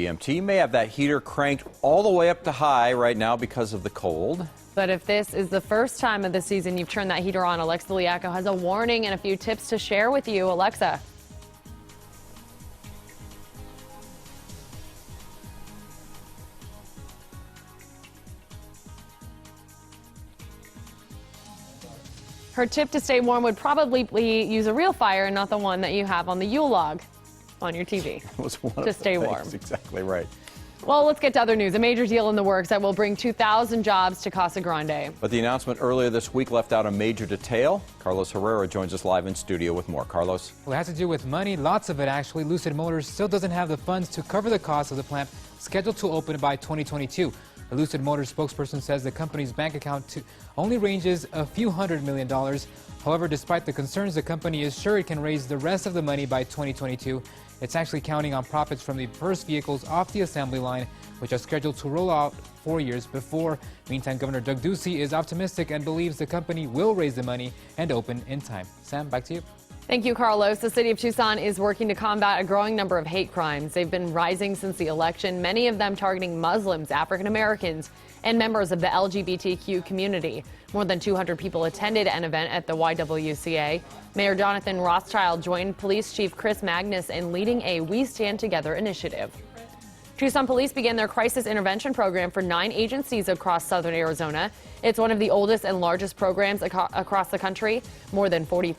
EMT may have that heater cranked all the way up to high right now because of the cold. But if this is the first time of the season you've turned that heater on, Alexa Liaco has a warning and a few tips to share with you. Alexa. Her tip to stay warm would probably be use a real fire and not the one that you have on the Yule log on your TV to stay warm. That's exactly right. Well, let's get to other news. A major deal in the works that will bring 2,000 jobs to Casa Grande. But the announcement earlier this week left out a major detail. Carlos Herrera joins us live in studio with more. Carlos. Well, it has to do with money, lots of it actually. Lucid Motors still doesn't have the funds to cover the cost of the plant scheduled to open by 2022. The Lucid Motors spokesperson says the company's bank account only ranges a few $100 million. However, despite the concerns, the company is sure it can raise the rest of the money by 2022. It's actually counting on profits from the first vehicles off the assembly line, which are scheduled to roll out 4 years before. Meantime, Governor Doug Ducey is optimistic and believes the company will raise the money and open in time. Sam, back to you. Thank you, Carlos. The city of Tucson is working to combat a growing number of hate crimes. They've been rising since the election, many of them targeting Muslims, African Americans, and members of the LGBTQ community. More than 200 people attended an event at the YWCA. Mayor Jonathan Rothschild joined Police Chief Chris Magnus in leading a We Stand Together initiative. Tucson police began their crisis intervention program for 9 agencies across southern Arizona. It's one of the oldest and largest programs across the country. More than 40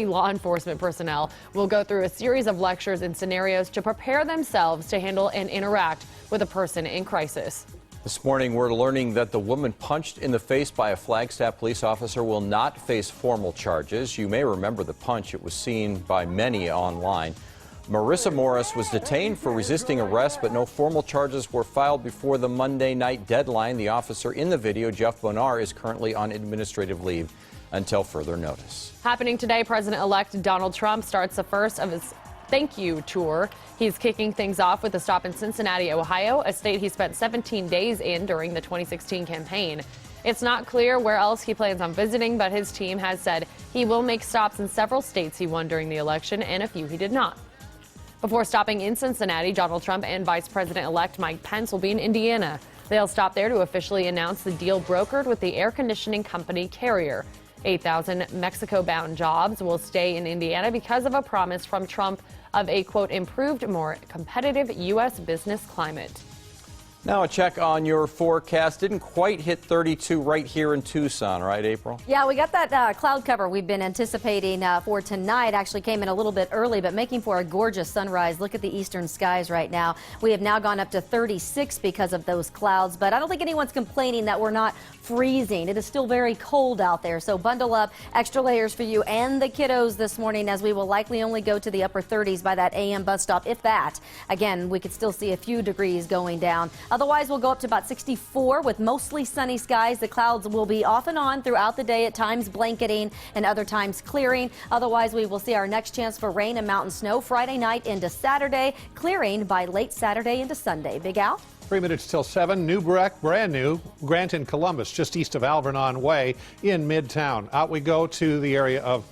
law enforcement personnel will go through a series of lectures and scenarios to prepare themselves to handle and interact with a person in crisis. This morning, we're learning that the woman punched in the face by a Flagstaff police officer will not face formal charges. You may remember the punch. It was seen by many online. Marissa Morris was detained for resisting arrest, but no formal charges were filed before the Monday night deadline. The officer in the video, Jeff Bonar, is currently on administrative leave until further notice. Happening today, President-elect Donald Trump starts the first of his thank you tour. He's kicking things off with a stop in Cincinnati, Ohio, a state he spent 17 days in during the 2016 campaign. It's not clear where else he plans on visiting, but his team has said he will make stops in several states he won during the election and a few he did not. Before stopping in Cincinnati, Donald Trump and Vice President-elect Mike Pence will be in Indiana. They'll stop there to officially announce the deal brokered with the air conditioning company Carrier. 8,000 Mexico-bound jobs will stay in Indiana because of a promise from Trump of a, quote, improved, more competitive U.S. business climate. Now a check on your forecast. Didn't quite hit 32 right here in Tucson, right, April? Yeah, we got that cloud cover we've been anticipating for tonight. Actually came in a little bit early, but making for a gorgeous sunrise. Look at the eastern skies right now. We have now gone up to 36 because of those clouds, but I don't think anyone's complaining that we're not freezing. It is still very cold out there, so bundle up. Extra layers for you and the kiddos this morning, as we will likely only go to the upper 30s by that AM bus stop, if that. Again, we could still see a few degrees going down. Otherwise, we'll go up to about 64 with mostly sunny skies. The clouds will be off and on throughout the day, at times blanketing and other times clearing. Otherwise, we will see our next chance for rain and mountain snow Friday night into Saturday, clearing by late Saturday into Sunday. Big Al? 3 minutes till 7. New wreck, brand new. Grant and Columbus, just east of Alvernon Way in Midtown. Out we go to the area of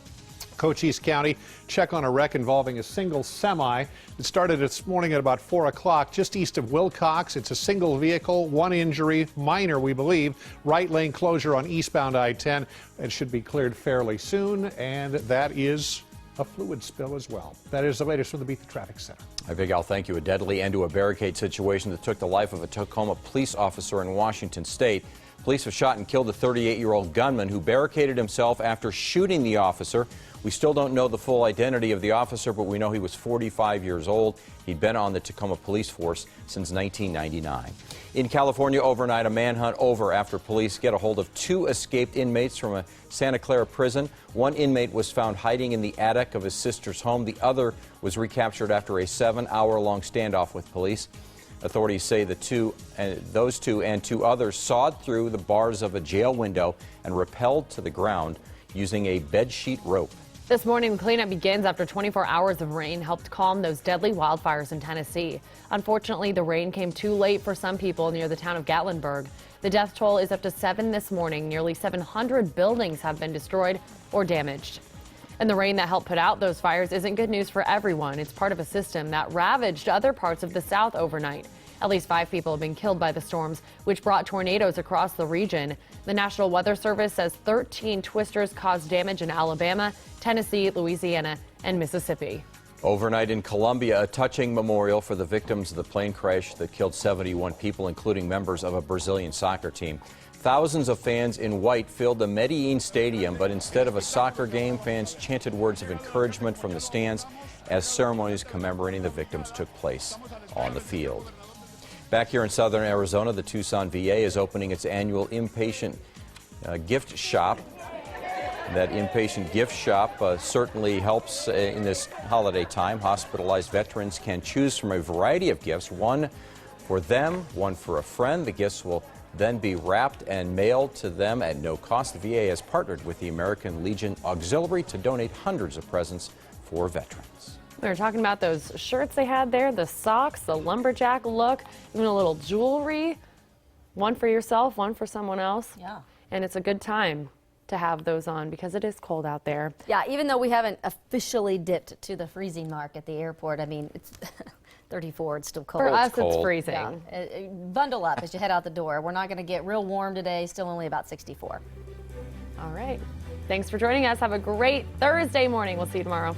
Cochise County. Check on a wreck involving a single semi. It started this morning at about 4 o'clock just east of Wilcox. It's a single vehicle, 1 injury, minor we believe. Right lane closure on eastbound I-10. It should be cleared fairly soon, and that is a fluid spill as well. That is the latest from the Beat the Traffic Center. Big Al, thank you. A deadly end to a barricade situation that took the life of a Tacoma police officer in Washington State. Police have shot and killed a 38-year-old gunman who barricaded himself after shooting the officer. We still don't know the full identity of the officer, but we know he was 45 years old. He'd been on the Tacoma police force since 1999. In California overnight, a manhunt over after police get a hold of 2 escaped inmates from a Santa Clara prison. 1 inmate was found hiding in the attic of his sister's home. The other was recaptured after a 7-hour-long standoff with police. Authorities say those two and 2 others sawed through the bars of a jail window and rappelled to the ground using a bedsheet rope. This morning, cleanup begins after 24 hours of rain helped calm those deadly wildfires in Tennessee. Unfortunately, the rain came too late for some people near the town of Gatlinburg. The death toll is up to 7 this morning. Nearly 700 buildings have been destroyed or damaged. And the rain that helped put out those fires isn't good news for everyone. It's part of a system that ravaged other parts of the South overnight. At least 5 people have been killed by the storms, which brought tornadoes across the region. The National Weather Service says 13 twisters caused damage in Alabama, Tennessee, Louisiana, and Mississippi. Overnight in Colombia, a touching memorial for the victims of the plane crash that killed 71 people, including members of a Brazilian soccer team. Thousands of fans in white filled the Medellin Stadium, but instead of a soccer game, fans chanted words of encouragement from the stands as ceremonies commemorating the victims took place on the field. Back here in southern Arizona, the Tucson VA is opening its annual inpatient gift shop. That inpatient gift shop certainly helps in this holiday time. Hospitalized veterans can choose from a variety of gifts, one for them, one for a friend. The gifts will then be wrapped and mailed to them at no cost. The VA has partnered with the American Legion Auxiliary to donate hundreds of presents for veterans. We were talking about those shirts they had there, the socks, the lumberjack look, even a little jewelry. One for yourself, one for someone else. Yeah. And it's a good time to have those on because it is cold out there. Yeah, even though we haven't officially dipped to the freezing mark at the airport, I mean, it's 34, it's still cold. For us, cold. it's freezing. Yeah. Bundle up as you head out the door. We're not going to get real warm today, still only about 64. All right. Thanks for joining us. Have a great Thursday morning. We'll see you tomorrow.